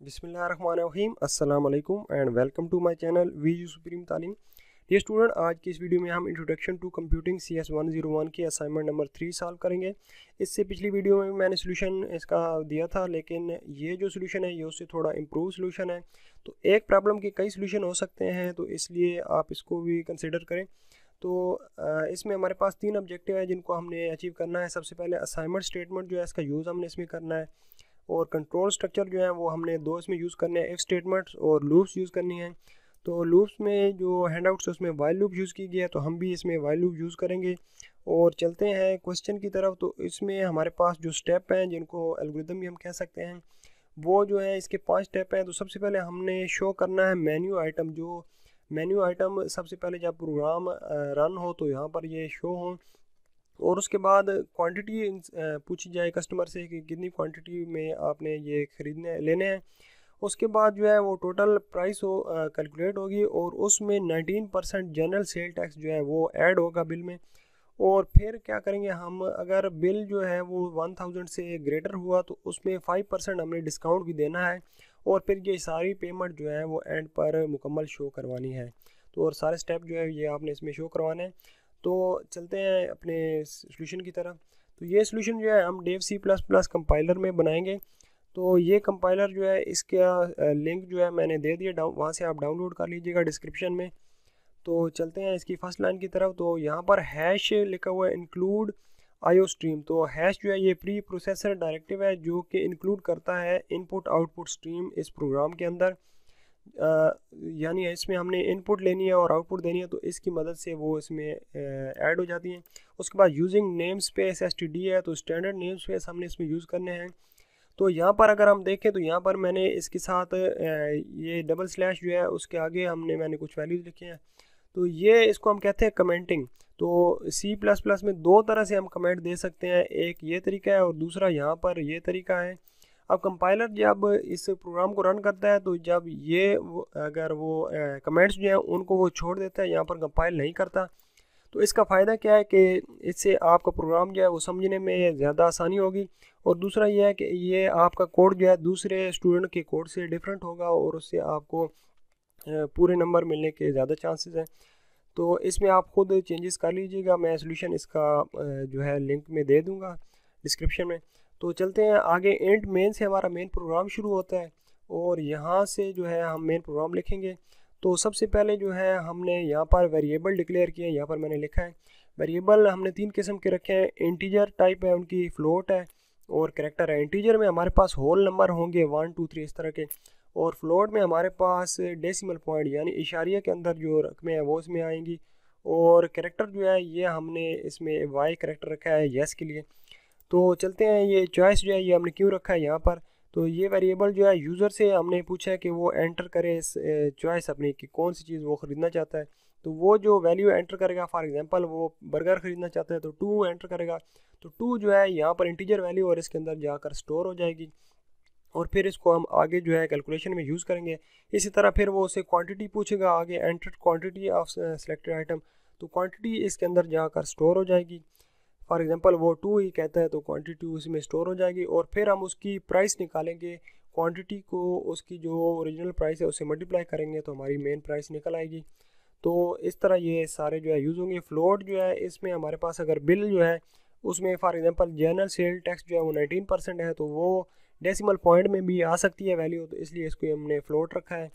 बिस्मिल्लाहिर्रहमानिर्रहीम अस्सलाम वालेकुम and welcome to my channel VU supreme Taleem. ये स्टूडेंट, आज की इस वीडियो में हम इंट्रोडक्शन टू कंप्यूटिंग CS 101 की असाइनमेंट नंबर 3 सॉल्व करेंगे। इससे पिछली वीडियो में मैंने सोल्यूशन इसका दिया था, लेकिन ये जो सोल्यूशन है ये उससे थोड़ा इम्प्रूव सोल्यूशन है। तो एक प्रॉब्लम के कई सोल्यूशन हो सकते हैं, तो इसलिए आप इसको भी कंसिडर करें। तो इसमें हमारे पास 3 ऑब्जेक्टिव है जिनको हमने अचीव करना है। सबसे पहले असाइनमेंट स्टेटमेंट जो है इसका यूज़ हमने इसमें करना है, और कंट्रोल स्ट्रक्चर जो है वो हमने दो इसमें यूज़ करने हैं, इफ स्टेटमेंट्स और लूप्स यूज़ करनी है। तो लूप्स में जो हैंडआउट्स है उसमें वाइल लूप यूज़ की गया है, तो हम भी इसमें वाइल लूप यूज़ करेंगे। और चलते हैं क्वेश्चन की तरफ। तो इसमें हमारे पास जो स्टेप हैं, जिनको एल्गोरिथम भी हम कह सकते हैं, वो जो है इसके 5 स्टेप हैं। तो सबसे पहले हमने शो करना है मेन्यू आइटम। जो मेन्यू आइटम सबसे पहले जब प्रोग्राम रन हो तो यहाँ पर ये शो हो, और उसके बाद क्वांटिटी पूछी जाए कस्टमर से कि कितनी क्वांटिटी में आपने ये ख़रीदने लेने हैं। उसके बाद जो है वो टोटल प्राइस हो कैलकुलेट होगी, और उसमें 19% जनरल सेल टैक्स जो है वो ऐड होगा बिल में। और फिर क्या करेंगे हम, अगर बिल जो है वो 1000 से ग्रेटर हुआ तो उसमें 5% हमने डिस्काउंट भी देना है, और फिर ये सारी पेमेंट जो है वो एंड पर मुकम्मल शो करवानी है। तो और सारे स्टेप जो है ये आपने इसमें शो करवाने हैं। तो चलते हैं अपने सोल्यूशन की तरफ। तो ये सोल्यूशन जो है हम डेव C++ कंपाइलर में बनाएंगे। तो ये कंपाइलर जो है इसका लिंक जो है मैंने दे दिया, वहाँ से आप डाउनलोड कर लीजिएगा डिस्क्रिप्शन में। तो चलते हैं इसकी फर्स्ट लाइन की तरफ। तो यहाँ पर हैश लिखा हुआ है इंक्लूड आईओ स्ट्रीम। तो हैश जो है ये प्री प्रोसेसर डायरेक्टिव है जो कि इंक्लूड करता है इनपुट आउटपुट स्ट्रीम इस प्रोग्राम के अंदर। यानी इसमें हमने इनपुट लेनी है और आउटपुट देनी है, तो इसकी मदद से वो इसमें ऐड हो जाती हैं। उसके बाद यूजिंग नेम स्पेस STD है, तो स्टैंडर्ड नेम स्पेस हमने इसमें यूज़ करने हैं। तो यहाँ पर अगर हम देखें तो यहाँ पर मैंने इसके साथ ये डबल स्लैश जो है उसके आगे मैंने कुछ वैल्यूज़ लिखे हैं। तो ये इसको हम कहते हैं कमेंटिंग। तो C++ में दो तरह से हम कमेंट दे सकते हैं, एक ये तरीका है और दूसरा यहाँ पर ये तरीका है। अब कंपाइलर जब इस प्रोग्राम को रन करता है तो जब ये अगर वो कमेंट्स जो हैं उनको वो छोड़ देता है, यहाँ पर कंपाइल नहीं करता। तो इसका फ़ायदा क्या है कि इससे आपका प्रोग्राम जो है वो समझने में ज़्यादा आसानी होगी, और दूसरा ये है कि ये आपका कोड जो है दूसरे स्टूडेंट के कोड से डिफरेंट होगा, और उससे आपको पूरे नंबर मिलने के ज़्यादा चांसेस हैं। तो इसमें आप खुद चेंजेस कर लीजिएगा। मैं सोल्यूशन इसका जो है लिंक में दे दूँगा डिस्क्रिप्शन में। तो चलते हैं आगे। एंड मेन से हमारा मेन प्रोग्राम शुरू होता है, और यहाँ से जो है हम मेन प्रोग्राम लिखेंगे। तो सबसे पहले जो है हमने यहाँ पर वेरिएबल डिक्लेयर किए हैं। यहाँ पर मैंने लिखा है वेरिएबल हमने 3 किस्म के रखे हैं। इंटीजर टाइप है उनकी, फ्लोट है और कैरेक्टर है। इंटीजर में हमारे पास होल नंबर होंगे 1 2 3 इस तरह के, और फ्लोट में हमारे पास डेसिमल पॉइंट यानी इशारिया के अंदर जो रकमें हैं वो इसमें आएंगी। और कैरेक्टर जो है ये हमने इसमें वाई कैरेक्टर रखा है येस के लिए। तो चलते हैं, ये चॉइस जो है ये हमने क्यों रखा है यहाँ पर। तो ये वेरिएबल जो है यूज़र से हमने पूछा है कि वो एंटर करे इस चॉइस अपनी कि कौन सी चीज़ वो ख़रीदना चाहता है। तो वो जो वैल्यू एंटर करेगा, फॉर एग्जांपल वो बर्गर ख़रीदना चाहता है तो 2 एंटर करेगा। तो 2 जो है यहाँ पर इंटीजर वैल्यू और इसके अंदर जाकर स्टोर हो जाएगी, और फिर इसको हम आगे जो है कैलकुलेशन में यूज़ करेंगे। इसी तरह फिर वो उसे क्वांटिटी पूछेगा आगे, enter quantity of selected item. तो क्वांटिटी इसके अंदर जाकर स्टोर हो जाएगी। फॉर एग्जांपल वो 2 ही कहता है तो क्वांटिटी उसमें स्टोर हो जाएगी, और फिर हम उसकी प्राइस निकालेंगे। क्वांटिटी को उसकी जो ओरिजिनल प्राइस है उससे मल्टीप्लाई करेंगे तो हमारी मेन प्राइस निकल आएगी। तो इस तरह ये सारे जो है यूज़ होंगे। फ्लोट जो है इसमें हमारे पास अगर बिल जो है उसमें for example general sale tax जो है वो 19% है, तो वो डेसिमल पॉइंट में भी आ सकती है वैल्यू, तो इसलिए इसको हमने फ्लोट रखा है।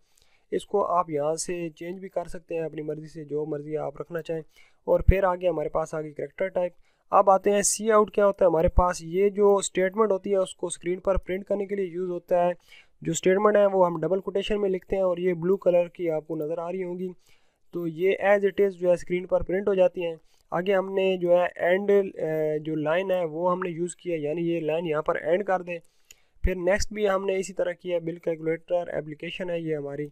इसको आप यहाँ से चेंज भी कर सकते हैं अपनी मर्ज़ी से, जो मर्ज़ी आप रखना चाहें। और फिर आगे हमारे पास आ गई कैरेक्टर टाइप। अब आते हैं सी आउट। क्या होता है हमारे पास, ये जो स्टेटमेंट होती है उसको स्क्रीन पर प्रिंट करने के लिए यूज़ होता है। जो स्टेटमेंट है वो हम डबल कोटेशन में लिखते हैं, और ये ब्लू कलर की आपको नज़र आ रही होंगी। तो ये एज इट इज़ जो है स्क्रीन पर प्रिंट हो जाती हैं। आगे हमने जो है एंड जो लाइन है वो हमने यूज़ किया, यानी ये लाइन यहाँ पर एंड कर दें। फिर नेक्स्ट भी हमने इसी तरह किया। बिल कैलकुलेटर एप्लीकेशन है ये हमारी,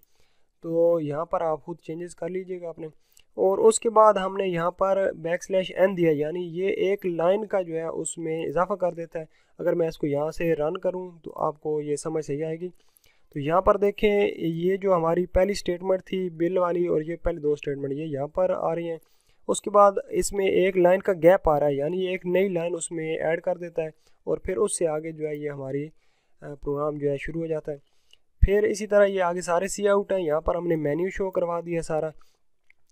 तो यहाँ पर आप खुद चेंजेस कर लीजिएगा अपने। और उसके बाद हमने यहाँ पर \n दिया, यानी ये एक लाइन का जो है उसमें इजाफा कर देता है। अगर मैं इसको यहाँ से रन करूँ तो आपको ये समझ सही आएगी। तो यहाँ पर देखें, ये जो हमारी पहली स्टेटमेंट थी बिल वाली, और ये पहले 2 स्टेटमेंट ये यहाँ पर आ रही हैं। उसके बाद इसमें एक लाइन का गैप आ रहा है, यानी एक नई लाइन उसमें ऐड कर देता है, और फिर उससे आगे जो है ये हमारी प्रोग्राम जो है शुरू हो जाता है। फिर इसी तरह ये आगे सारे सी आउट हैं। यहाँ पर हमने मेन्यू शो करवा दिया सारा।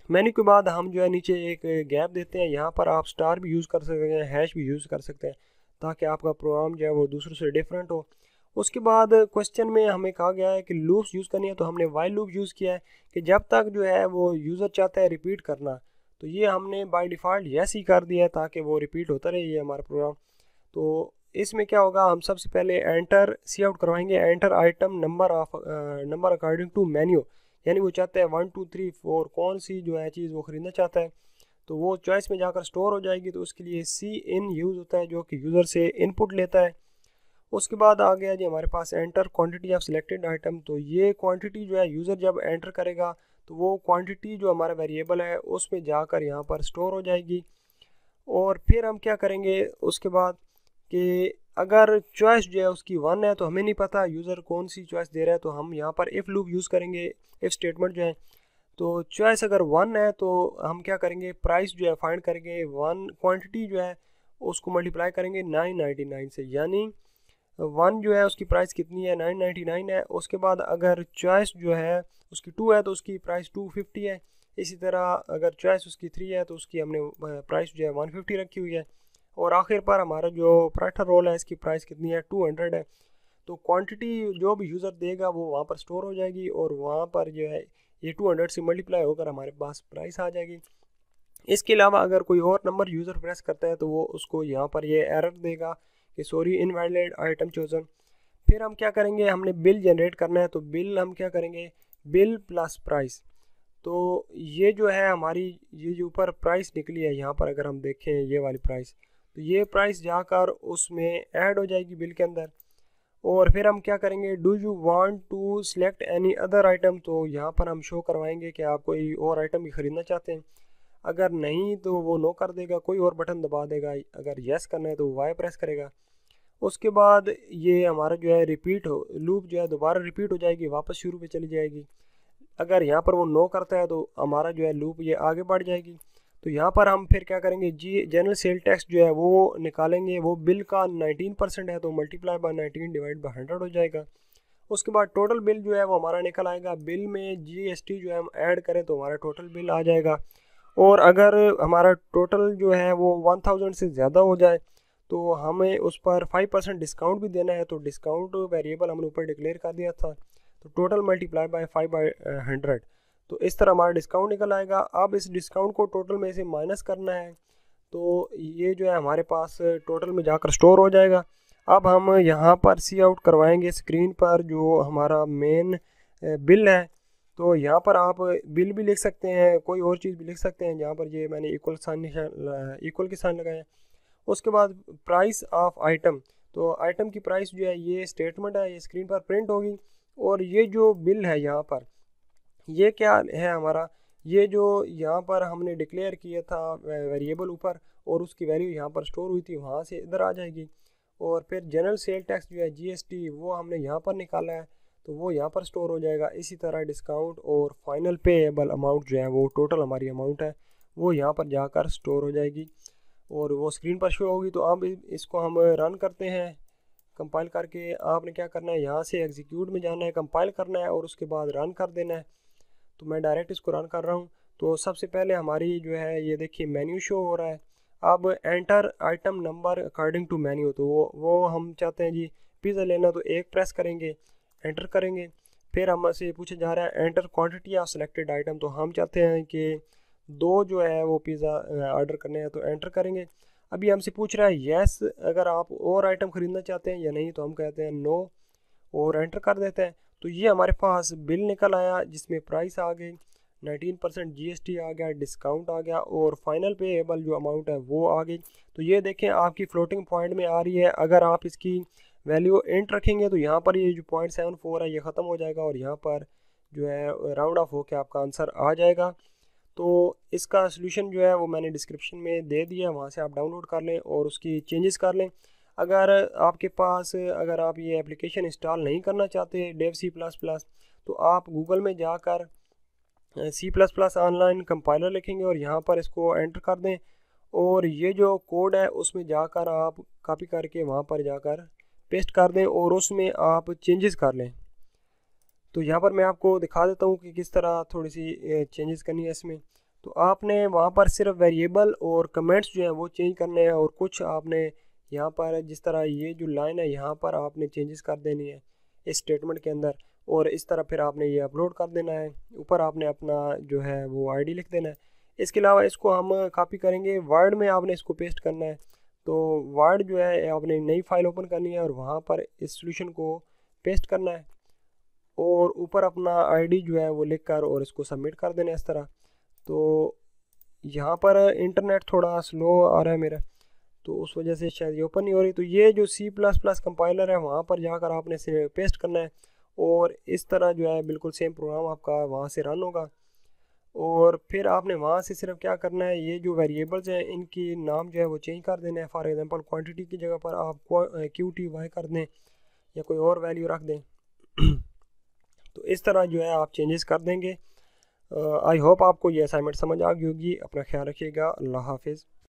मेन्यू के बाद हम जो है नीचे एक गैप देते हैं। यहाँ पर आप स्टार भी यूज़ कर सकते हैं, हैश भी यूज़ कर सकते हैं, ताकि आपका प्रोग्राम जो है वो दूसरों से डिफरेंट हो। उसके बाद क्वेश्चन में हमें कहा गया है कि लूप्स यूज़ करनी है, तो हमने वाइल लूप यूज़ किया है कि जब तक जो है वो यूज़र चाहता है रिपीट करना, तो ये हमने बाय डिफ़ॉल्ट यस ही कर दिया है ताकि वो रिपीट होता रहे ये हमारा प्रोग्राम। तो इसमें क्या होगा, हम सबसे पहले एंटर सी आउट करवाएंगे, enter item number according to menu, यानी वो चाहता है 1 2 3 4 कौन सी जो है चीज़ वो ख़रीदना चाहता है, तो वो चॉइस में जाकर स्टोर हो जाएगी। तो उसके लिए सी इन यूज़ होता है जो कि यूज़र से इनपुट लेता है। उसके बाद आ गया जी हमारे पास enter quantity of selected item. तो ये क्वांटिटी जो है यूज़र जब एंटर करेगा तो वो क्वांटिटी जो हमारा वेरिएबल है उसमें जाकर यहाँ पर स्टोर हो जाएगी। और फिर हम क्या करेंगे उसके बाद कि अगर चॉइस जो है उसकी 1 है, तो हमें नहीं पता यूज़र कौन सी चॉइस दे रहा है, तो हम यहाँ पर इफ़ लूप यूज़ करेंगे, इफ़ स्टेटमेंट जो है। तो चॉइस अगर 1 है तो हम क्या करेंगे, प्राइस जो है फाइंड करेंगे, 1 क्वांटिटी जो है उसको मल्टीप्लाई करेंगे 999 से, यानी 1 जो है उसकी प्राइस कितनी है, 999 है। उसके बाद अगर चॉइस जो है उसकी 2 है तो उसकी प्राइस 250 है। इसी तरह अगर चॉइस उसकी 3 है तो उसकी हमने प्राइस जो है 150 रखी हुई है। और आखिर पर हमारा जो पराठा रोल है इसकी प्राइस कितनी है, 200 है। तो क्वांटिटी जो भी यूज़र देगा वो वहाँ पर स्टोर हो जाएगी और वहाँ पर जो है ये 200 से मल्टीप्लाई होकर हमारे पास प्राइस आ जाएगी। इसके अलावा अगर कोई और नंबर यूज़र प्रेस करता है तो वो उसको यहाँ पर ये एरर देगा कि सॉरी इनवैलिड आइटम चोजन। फिर हम क्या करेंगे, हमने बिल जनरेट करना है, तो बिल हम क्या करेंगे, बिल प्लस प्राइस। तो ये जो है हमारी ये जो ऊपर प्राइस निकली है यहाँ पर अगर हम देखें ये वाली प्राइस, तो ये प्राइस जाकर उसमें ऐड हो जाएगी बिल के अंदर। और फिर हम क्या करेंगे, do you want to select any other item, तो यहाँ पर हम शो करवाएंगे कि आप कोई और आइटम भी ख़रीदना चाहते हैं। अगर नहीं तो वो नो कर देगा, कोई और बटन दबा देगा। अगर यस करना है तो वाई प्रेस करेगा। उसके बाद ये हमारा जो है रिपीट हो लूप जो है दोबारा रिपीट हो जाएगी, वापस शुरू पे चली जाएगी। अगर यहाँ पर वो नो करता है तो हमारा जो है लूप ये आगे बढ़ जाएगी। तो यहाँ पर हम फिर क्या करेंगे, जी जनरल सेल टैक्स जो है वो निकालेंगे। वो बिल का 19% है तो मल्टीप्लाई बाय 19 डिवाइड बाय 100 हो जाएगा। उसके बाद टोटल बिल जो है वो हमारा निकल आएगा। बिल में जीएसटी जो है हम ऐड करें तो हमारा टोटल बिल आ जाएगा। और अगर हमारा टोटल जो है वो 1000 से ज़्यादा हो जाए तो हमें उस पर 5% डिस्काउंट भी देना है। तो डिस्काउंट वेरिएबल हमने ऊपर डिक्लेयर कर दिया था, तो टोटल मल्टीप्लाई बाय 5/100। तो इस तरह हमारा डिस्काउंट निकल आएगा। अब इस डिस्काउंट को टोटल में से माइनस करना है, तो ये जो है हमारे पास टोटल में जाकर स्टोर हो जाएगा। अब हम यहाँ पर सी आउट करवाएंगे स्क्रीन पर जो हमारा मेन बिल है। तो यहाँ पर आप बिल भी लिख सकते हैं, कोई और चीज़ भी लिख सकते हैं। यहाँ पर ये मैंने इक्वल के साइन लगाए हैं। उसके बाद प्राइस ऑफ आइटम, तो आइटम की प्राइस जो है ये स्टेटमेंट है, ये स्क्रीन पर प्रिंट होगी। और ये जो बिल है यहाँ पर ये क्या है हमारा, ये जो यहाँ पर हमने डिक्लेयर किया था वेरिएबल ऊपर और उसकी वैल्यू यहाँ पर स्टोर हुई थी, वहाँ से इधर आ जाएगी। और फिर जनरल सेल टैक्स जो है जीएसटी वो हमने यहाँ पर निकाला है, तो वो यहाँ पर स्टोर हो जाएगा। इसी तरह डिस्काउंट और फाइनल पेएबल अमाउंट जो है वो टोटल हमारी अमाउंट है वो यहाँ पर जाकर स्टोर हो जाएगी और वो स्क्रीन पर शो होगी। तो अब इसको हम रन करते हैं कंपाइल करके। आपने क्या करना है, यहाँ से एग्जीक्यूट में जाना है, कंपाइल करना है और उसके बाद रन कर देना है। तो मैं डायरेक्ट इसको रन कर रहा हूँ। तो सबसे पहले हमारी जो है ये देखिए मेन्यू शो हो रहा है। अब enter item number according to menu, तो वो हम चाहते हैं जी पिज़्ज़ा लेना, तो 1 प्रेस करेंगे, एंटर करेंगे। फिर हमसे पूछा जा रहा है enter quantity of selected item, तो हम चाहते हैं कि 2 जो है वो पिज़्ज़ा ऑर्डर करने हैं, तो एंटर करेंगे। अभी हमसे पूछ रहा है यस अगर आप और आइटम ख़रीदना चाहते हैं या नहीं, तो हम कहते हैं नो और एंटर कर देते हैं। तो ये हमारे पास बिल निकल आया जिसमें प्राइस आ गई, 19% जीएसटी आ गया, डिस्काउंट आ गया और फाइनल पेएबल जो अमाउंट है वो आ गई। तो ये देखें आपकी फ्लोटिंग पॉइंट में आ रही है। अगर आप इसकी वैल्यू इंट रखेंगे तो यहाँ पर ये जो 0.74 है ये ख़त्म हो जाएगा और यहाँ पर जो है राउंड ऑफ होकर आपका आंसर आ जाएगा। तो इसका सलूशन जो है वो मैंने डिस्क्रिप्शन में दे दिया है, वहाँ से आप डाउनलोड कर लें और उसकी चेंजेस कर लें। अगर आपके पास अगर आप ये एप्लीकेशन इंस्टॉल नहीं करना चाहते डेव C++, तो आप गूगल में जाकर C++ ऑनलाइन कंपाइलर लिखेंगे और यहाँ पर इसको एंटर कर दें और ये जो कोड है उसमें जाकर आप कॉपी करके वहाँ पर जाकर पेस्ट कर दें और उसमें आप चेंजेस कर लें। तो यहाँ पर मैं आपको दिखा देता हूँ कि किस तरह थोड़ी सी चेंजेस करनी है इसमें। तो आपने वहाँ पर सिर्फ वेरिएबल और कमेंट्स जो है वो चेंज करने हैं, और कुछ आपने यहाँ पर जिस तरह ये जो लाइन है यहाँ पर आपने चेंजेस कर देनी है इस स्टेटमेंट के अंदर, और इस तरह फिर आपने ये अपलोड कर देना है। ऊपर आपने अपना जो है वो आईडी लिख देना है। इसके अलावा इसको हम कॉपी करेंगे, वर्ड में आपने इसको पेस्ट करना है। तो वर्ड जो है आपने नई फाइल ओपन करनी है और वहाँ पर इस सोल्यूशन को पेस्ट करना है, और ऊपर अपना आईडी जो है वो लिख कर और इसको सबमिट कर देना है इस तरह। तो यहाँ पर इंटरनेट थोड़ा स्लो आ रहा है मेरा, तो उस वजह से शायद ये ओपन नहीं हो रही। तो ये जो C++ कंपाइलर है वहाँ पर जाकर आपने इसे पेस्ट करना है, और इस तरह जो है बिल्कुल सेम प्रोग्राम आपका वहाँ से रन होगा। और फिर आपने वहाँ से सिर्फ क्या करना है, ये जो वेरिएबल्स हैं इनकी नाम जो है वो चेंज कर देना है। फॉर एग्जांपल क्वांटिटी की जगह पर आप QTY कर दें या कोई और वैल्यू रख दें। तो इस तरह जो है आप चेंजेस कर देंगे। आई होप आपको ये असाइनमेंट समझ आ गई होगी। अपना ख्याल रखिएगा। अल्लाह हाफिज़।